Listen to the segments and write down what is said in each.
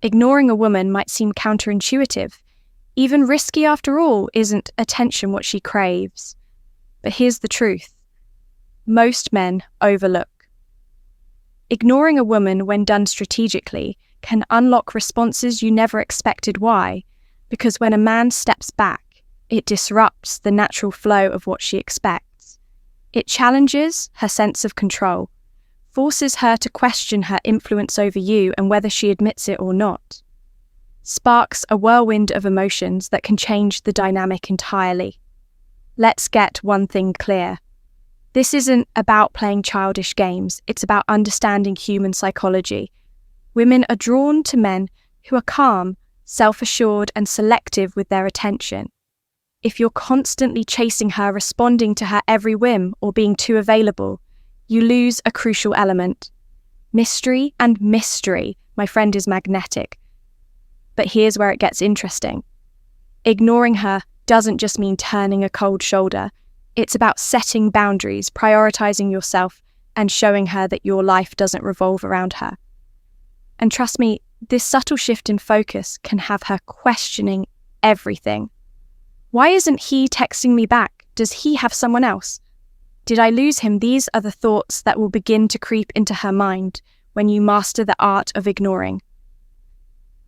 Ignoring a woman might seem counterintuitive. Even risky after all, isn't attention what she craves? But here's the truth. Most men overlook. Ignoring a woman when done strategically can unlock responses you never expected. Why? Because when a man steps back, it disrupts the natural flow of what she expects. It challenges her sense of control, forces her to question her influence over you and whether she admits it or not. Sparks a whirlwind of emotions that can change the dynamic entirely. Let's get one thing clear. This isn't about playing childish games, it's about understanding human psychology. Women are drawn to men who are calm, self-assured, and selective with their attention. If you're constantly chasing her, responding to her every whim, or being too available, you lose a crucial element. Mystery, and mystery, my friend, is magnetic. But here's where it gets interesting. Ignoring her doesn't just mean turning a cold shoulder. It's about setting boundaries, prioritizing yourself, and showing her that your life doesn't revolve around her. And trust me, this subtle shift in focus can have her questioning everything. Why isn't he texting me back? Does he have someone else? Did I lose him? These are the thoughts that will begin to creep into her mind when you master the art of ignoring.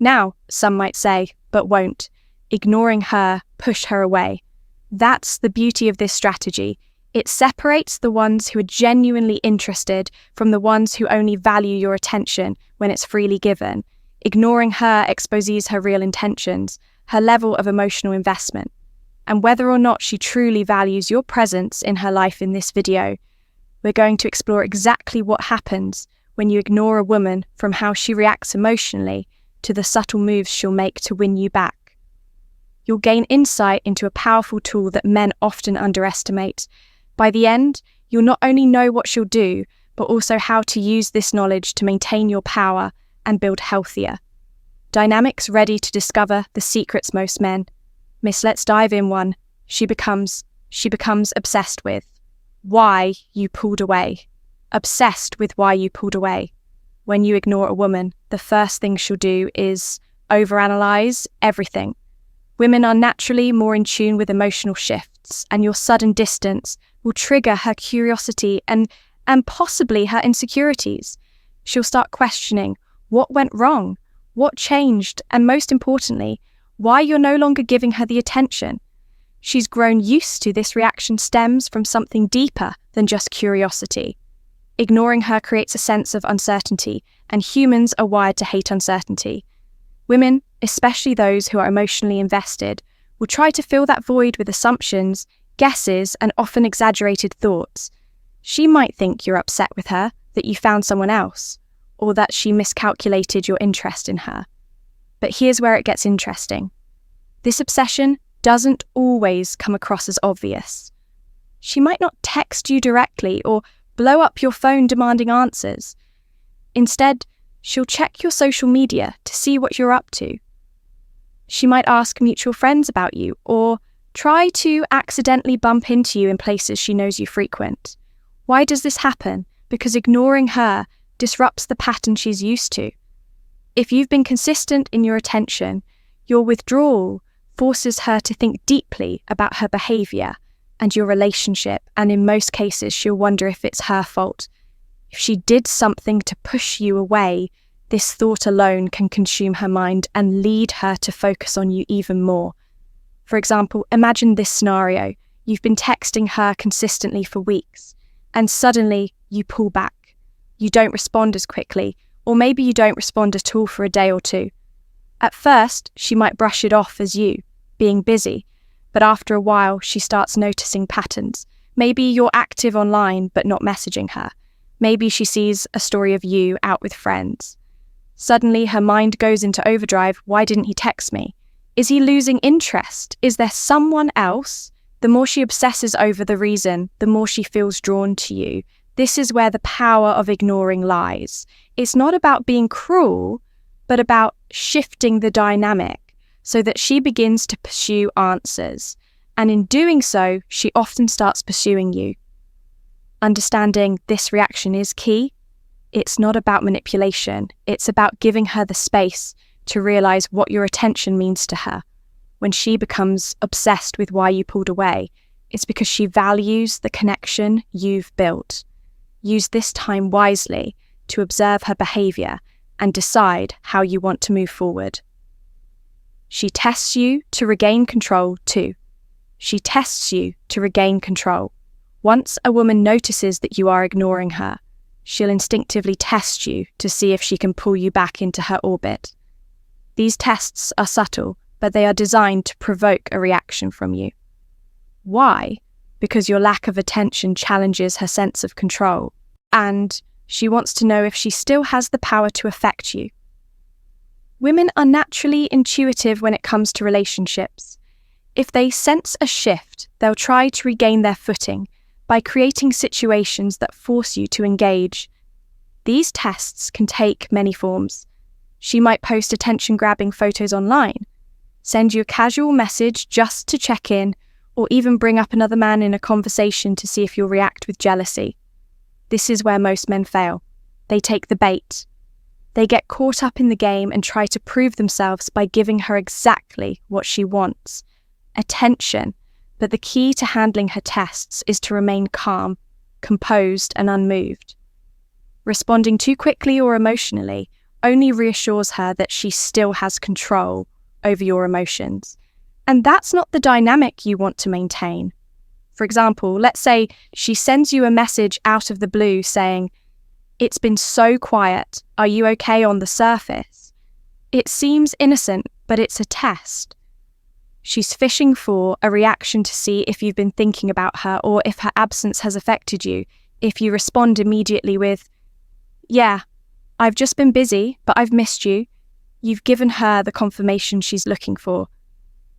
Now, some might say, but won't, ignoring her push her away. That's the beauty of this strategy. It separates the ones who are genuinely interested from the ones who only value your attention when it's freely given. Ignoring her exposes her real intentions, her level of emotional investment, and whether or not she truly values your presence in her life. In this video, we're going to explore exactly what happens when you ignore a woman, from how she reacts emotionally to the subtle moves she'll make to win you back. You'll gain insight into a powerful tool that men often underestimate. By the end, you'll not only know what she'll do, but also how to use this knowledge to maintain your power and build healthier dynamics. Ready to discover the secrets most men miss? Let's dive in. 1. She becomes obsessed with why you pulled away. Obsessed with why you pulled away. When you ignore a woman, the first thing she'll do is overanalyze everything. Women are naturally more in tune with emotional shifts, and your sudden distance will trigger her curiosity and possibly her insecurities. She'll start questioning what went wrong, what changed, and most importantly, why you're no longer giving her the attention. She's grown used to this reaction stems from something deeper than just curiosity. Ignoring her creates a sense of uncertainty, and humans are wired to hate uncertainty. Women, especially those who are emotionally invested, will try to fill that void with assumptions, guesses, and often exaggerated thoughts. She might think you're upset with her, that you found someone else, or that she miscalculated your interest in her. But here's where it gets interesting. This obsession doesn't always come across as obvious. She might not text you directly or blow up your phone demanding answers. Instead, she'll check your social media to see what you're up to. She might ask mutual friends about you, or try to accidentally bump into you in places she knows you frequent. Why does this happen? Because ignoring her disrupts the pattern she's used to. If you've been consistent in your attention, your withdrawal forces her to think deeply about her behavior and your relationship, and in most cases she'll wonder if it's her fault. If she did something to push you away, this thought alone can consume her mind and lead her to focus on you even more. For example, imagine this scenario. You've been texting her consistently for weeks, and suddenly you pull back. You don't respond as quickly, or maybe you don't respond at all for a day or two. At first, she might brush it off as you being busy, but after a while, she starts noticing patterns. Maybe you're active online but not messaging her. Maybe she sees a story of you out with friends. Suddenly, her mind goes into overdrive. Why didn't he text me? Is he losing interest? Is there someone else? The more she obsesses over the reason, the more she feels drawn to you. This is where the power of ignoring lies. It's not about being cruel, but about shifting the dynamic so that she begins to pursue answers. And in doing so, she often starts pursuing you. Understanding this reaction is key. It's not about manipulation. It's about giving her the space to realize what your attention means to her. When she becomes obsessed with why you pulled away, it's because she values the connection you've built. Use this time wisely to observe her behavior and decide how you want to move forward. She tests you to regain control too. She tests you to regain control. Once a woman notices that you are ignoring her, she'll instinctively test you to see if she can pull you back into her orbit. These tests are subtle, but they are designed to provoke a reaction from you. Why? Because your lack of attention challenges her sense of control, and she wants to know if she still has the power to affect you. Women are naturally intuitive when it comes to relationships. If they sense a shift, they'll try to regain their footing by creating situations that force you to engage. These tests can take many forms. She might post attention-grabbing photos online, send you a casual message just to check in, or even bring up another man in a conversation to see if you'll react with jealousy. This is where most men fail. They take the bait. They get caught up in the game and try to prove themselves by giving her exactly what she wants: attention. But the key to handling her tests is to remain calm, composed, and unmoved. Responding too quickly or emotionally only reassures her that she still has control over your emotions. And that's not the dynamic you want to maintain. For example, let's say she sends you a message out of the blue saying, "It's been so quiet. Are you okay on the surface?" It seems innocent, but it's a test. She's fishing for a reaction to see if you've been thinking about her or if her absence has affected you. If you respond immediately with, "Yeah, I've just been busy, but I've missed you," you've given her the confirmation she's looking for.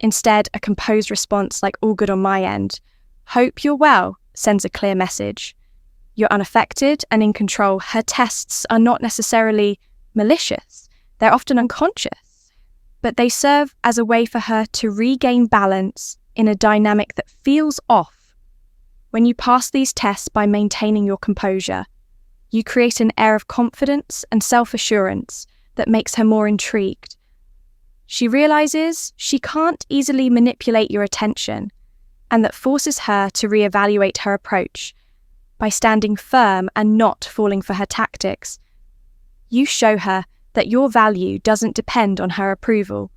Instead, a composed response like "all good on my end," "hope you're well," sends a clear message. You're unaffected and in control. Her tests are not necessarily malicious. They're often unconscious, but they serve as a way for her to regain balance in a dynamic that feels off. When you pass these tests by maintaining your composure, you create an air of confidence and self-assurance that makes her more intrigued. She realizes she can't easily manipulate your attention, and that forces her to reevaluate her approach. By standing firm and not falling for her tactics, you show her that your value doesn't depend on her approval.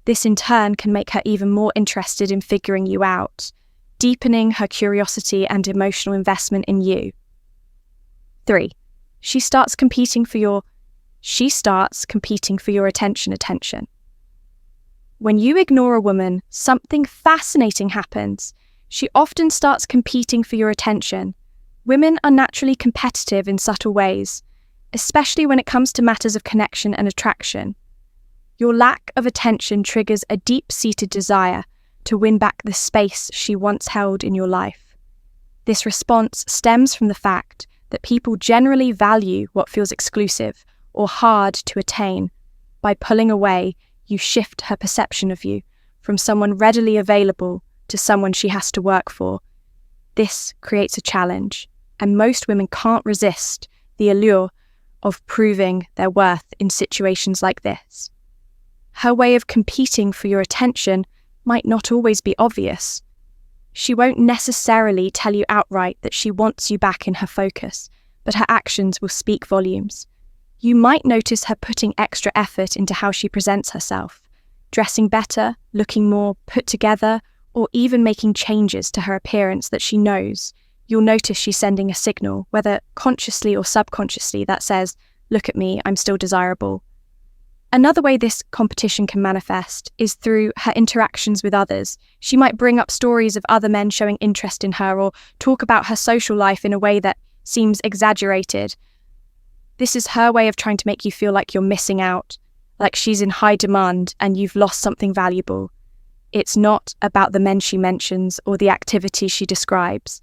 This in turn can make her even more interested in figuring you out, deepening her curiosity and emotional investment in you. 3. She starts competing for your attention. When you ignore a woman, something fascinating happens. She often starts competing for your attention. Women are naturally competitive in subtle ways, especially when it comes to matters of connection and attraction. Your lack of attention triggers a deep-seated desire to win back the space she once held in your life. This response stems from the fact that people generally value what feels exclusive or hard to attain. By pulling away, you shift her perception of you from someone readily available to someone she has to work for. This creates a challenge, and most women can't resist the allure of proving their worth in situations like this. Her way of competing for your attention might not always be obvious. She won't necessarily tell you outright that she wants you back in her focus, but her actions will speak volumes. You might notice her putting extra effort into how she presents herself, dressing better, looking more put together, or even making changes to her appearance that she knows. You'll notice she's sending a signal, whether consciously or subconsciously, that says, "Look at me, I'm still desirable." Another way this competition can manifest is through her interactions with others. She might bring up stories of other men showing interest in her or talk about her social life in a way that seems exaggerated. This is her way of trying to make you feel like you're missing out, like she's in high demand and you've lost something valuable. It's not about the men she mentions or the activities she describes.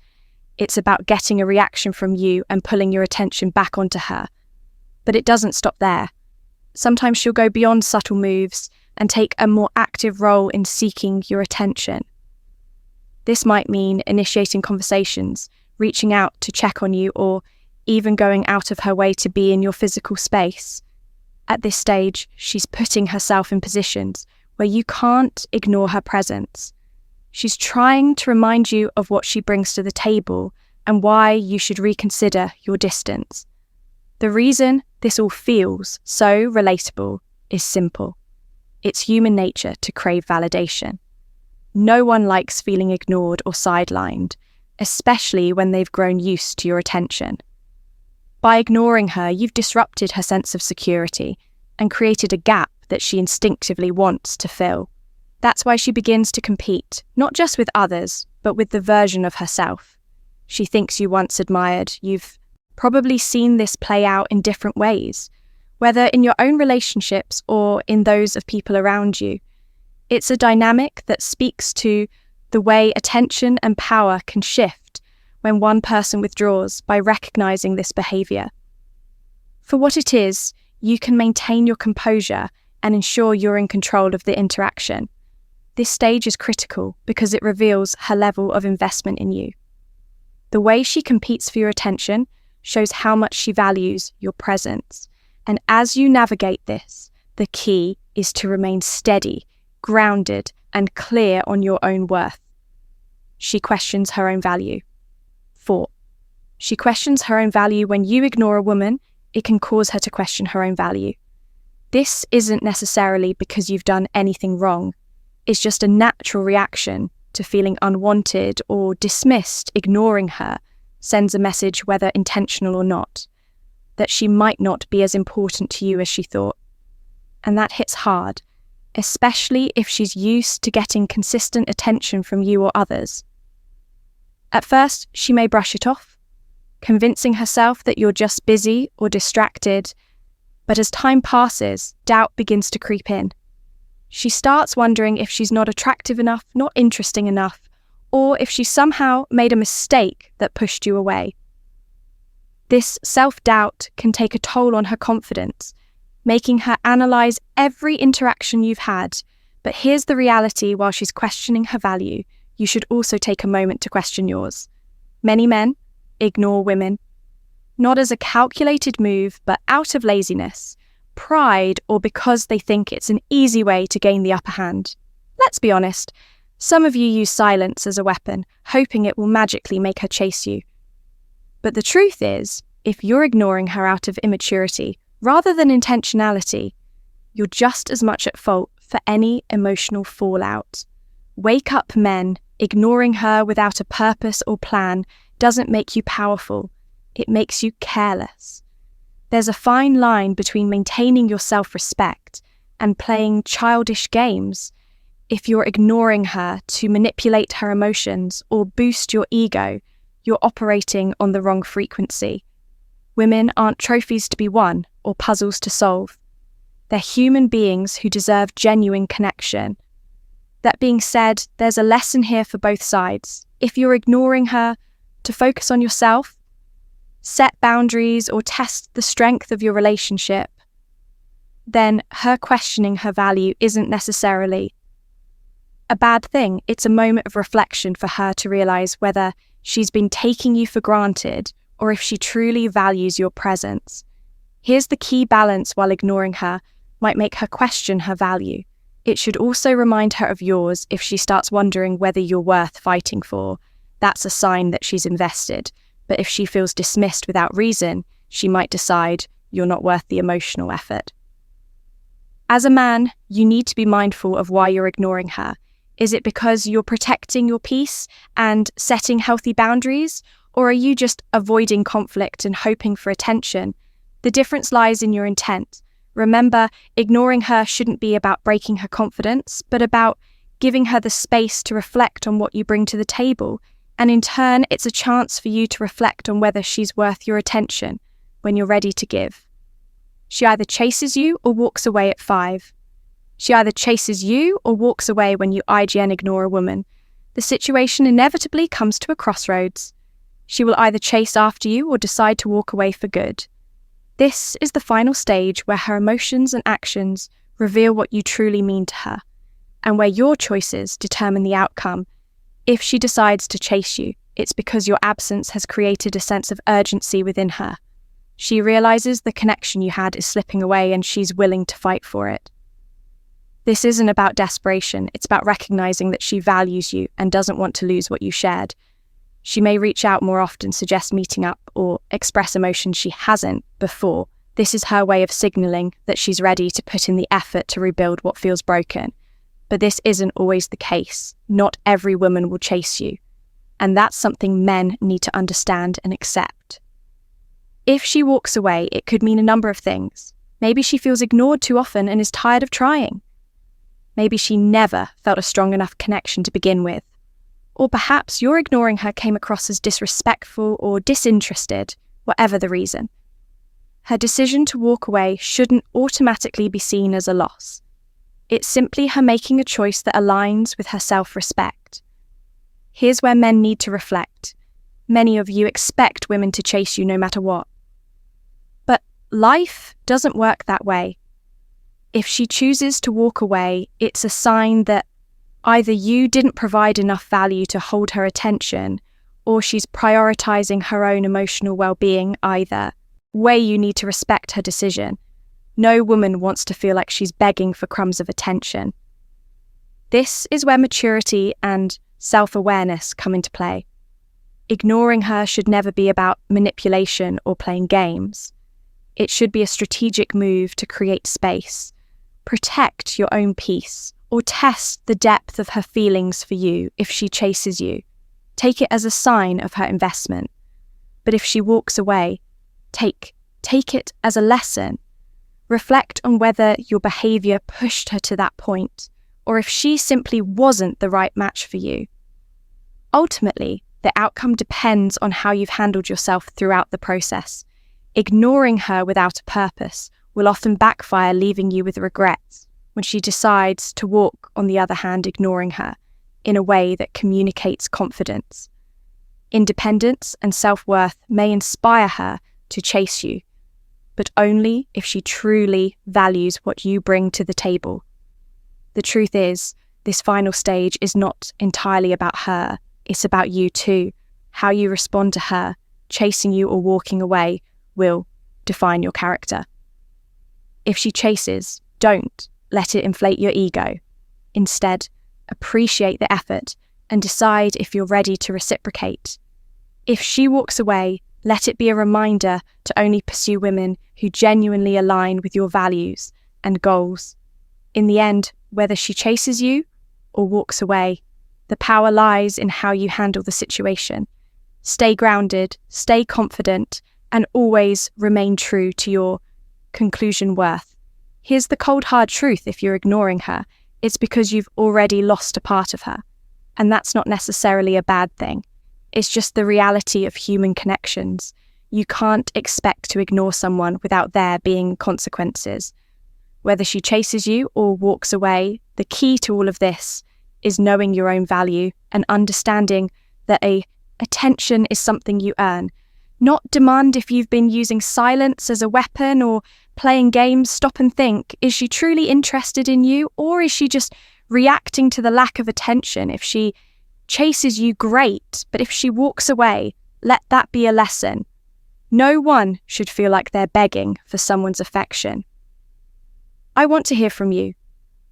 It's about getting a reaction from you and pulling your attention back onto her. But it doesn't stop there. Sometimes she'll go beyond subtle moves and take a more active role in seeking your attention. This might mean initiating conversations, reaching out to check on you, or even going out of her way to be in your physical space. At this stage, she's putting herself in positions where you can't ignore her presence. She's trying to remind you of what she brings to the table and why you should reconsider your distance. The reason this all feels so relatable is simple. It's human nature to crave validation. No one likes feeling ignored or sidelined, especially when they've grown used to your attention. By ignoring her, you've disrupted her sense of security and created a gap that she instinctively wants to fill. That's why she begins to compete, not just with others, but with the version of herself she thinks you once admired. You've probably seen this play out in different ways, whether in your own relationships or in those of people around you. It's a dynamic that speaks to the way attention and power can shift when one person withdraws by recognizing this behavior. For what it is, you can maintain your composure and ensure you're in control of the interaction. This stage is critical because it reveals her level of investment in you. The way she competes for your attention shows how much she values your presence. And as you navigate this, the key is to remain steady, grounded, and clear on your own worth. She questions her own value. 4. She questions her own value. When you ignore a woman, it can cause her to question her own value. This isn't necessarily because you've done anything wrong. It's just a natural reaction to feeling unwanted or dismissed. Ignoring her sends a message, whether intentional or not, that she might not be as important to you as she thought. And that hits hard, especially if she's used to getting consistent attention from you or others. At first, she may brush it off, convincing herself that you're just busy or distracted, but as time passes, doubt begins to creep in. She starts wondering if she's not attractive enough, not interesting enough, or if she somehow made a mistake that pushed you away. This self-doubt can take a toll on her confidence, making her analyze every interaction you've had. But here's the reality: while she's questioning her value, you should also take a moment to question yours. Many men ignore women, not as a calculated move, but out of laziness, pride, or because they think it's an easy way to gain the upper hand. Let's be honest, some of you use silence as a weapon, hoping it will magically make her chase you. But the truth is, if you're ignoring her out of immaturity rather than intentionality, you're just as much at fault for any emotional fallout. Wake up, men. Ignoring her without a purpose or plan doesn't make you powerful. It makes you careless. There's a fine line between maintaining your self-respect and playing childish games. If you're ignoring her to manipulate her emotions or boost your ego, you're operating on the wrong frequency. Women aren't trophies to be won or puzzles to solve. They're human beings who deserve genuine connection. That being said, there's a lesson here for both sides. If you're ignoring her to focus on yourself, set boundaries, or test the strength of your relationship, then her questioning her value isn't necessarily a bad thing. It's a moment of reflection for her to realize whether she's been taking you for granted or if she truly values your presence. Here's the key balance: while ignoring her might make her question her value, it should also remind her of yours. If she starts wondering whether you're worth fighting for, that's a sign that she's invested. But if she feels dismissed without reason, she might decide you're not worth the emotional effort. As a man, you need to be mindful of why you're ignoring her. Is it because you're protecting your peace and setting healthy boundaries, or are you just avoiding conflict and hoping for attention? The difference lies in your intent. Remember, ignoring her shouldn't be about breaking her confidence, but about giving her the space to reflect on what you bring to the table. And in turn, it's a chance for you to reflect on whether she's worth your attention when you're ready to give. She either chases you or walks away at 5. She either chases you or walks away when you IGN ignore a woman. The situation inevitably comes to a crossroads. She will either chase after you or decide to walk away for good. This is the final stage where her emotions and actions reveal what you truly mean to her, and where your choices determine the outcome. If she decides to chase you, it's because your absence has created a sense of urgency within her. She realizes the connection you had is slipping away and she's willing to fight for it. This isn't about desperation, it's about recognizing that she values you and doesn't want to lose what you shared. She may reach out more often, suggest meeting up, or express emotions she hasn't before. This is her way of signaling that she's ready to put in the effort to rebuild what feels broken. But this isn't always the case. Not every woman will chase you. And that's something men need to understand and accept. If she walks away, it could mean a number of things. Maybe she feels ignored too often and is tired of trying. Maybe she never felt a strong enough connection to begin with. Or perhaps your ignoring her came across as disrespectful or disinterested, whatever the reason. Her decision to walk away shouldn't automatically be seen as a loss. It's simply her making a choice that aligns with her self-respect. Here's where men need to reflect. Many of you expect women to chase you no matter what. But life doesn't work that way. If she chooses to walk away, it's a sign that either you didn't provide enough value to hold her attention, or she's prioritizing her own emotional well-being either way. You need to respect her decision. No woman wants to feel like she's begging for crumbs of attention. This is where maturity and self-awareness come into play. Ignoring her should never be about manipulation or playing games. It should be a strategic move to create space, protect your own peace, or test the depth of her feelings for you if she chases you. Take it as a sign of her investment. But if she walks away, take it as a lesson. Reflect on whether your behavior pushed her to that point, or if she simply wasn't the right match for you. Ultimately, the outcome depends on how you've handled yourself throughout the process. Ignoring her without a purpose will often backfire, leaving you with regrets when she decides to walk, on the other hand, ignoring her in a way that communicates confidence. Independence and self-worth may inspire her to chase you, but only if she truly values what you bring to the table. The truth is, this final stage is not entirely about her, it's about you too. How you respond to her, chasing you or walking away, will define your character. If she chases, don't let it inflate your ego. Instead, appreciate the effort and decide if you're ready to reciprocate. If she walks away, let it be a reminder to only pursue women who genuinely align with your values and goals. In the end, whether she chases you or walks away, the power lies in how you handle the situation. Stay grounded, stay confident, and always remain true to your conclusion worth. Here's the cold hard truth: if you're ignoring her, it's because you've already lost a part of her. And that's not necessarily a bad thing. It's just the reality of human connections. You can't expect to ignore someone without there being consequences. Whether she chases you or walks away, the key to all of this is knowing your own value and understanding that attention is something you earn. Not demand. If you've been using silence as a weapon or playing games, stop and think, is she truly interested in you, or is she just reacting to the lack of attention? If she chases you, great, but if she walks away, let that be a lesson. No one should feel like they're begging for someone's affection. I want to hear from you.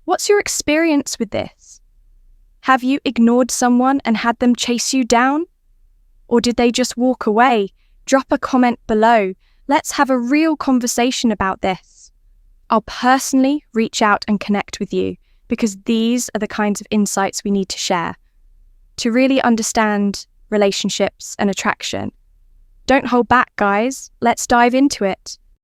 What's your experience with this? Have you ignored someone and had them chase you down? Or did they just walk away? Drop a comment below. Let's have a real conversation about this. I'll personally reach out and connect with you, because these are the kinds of insights we need to share to really understand relationships and attraction. Don't hold back, guys. Let's dive into it.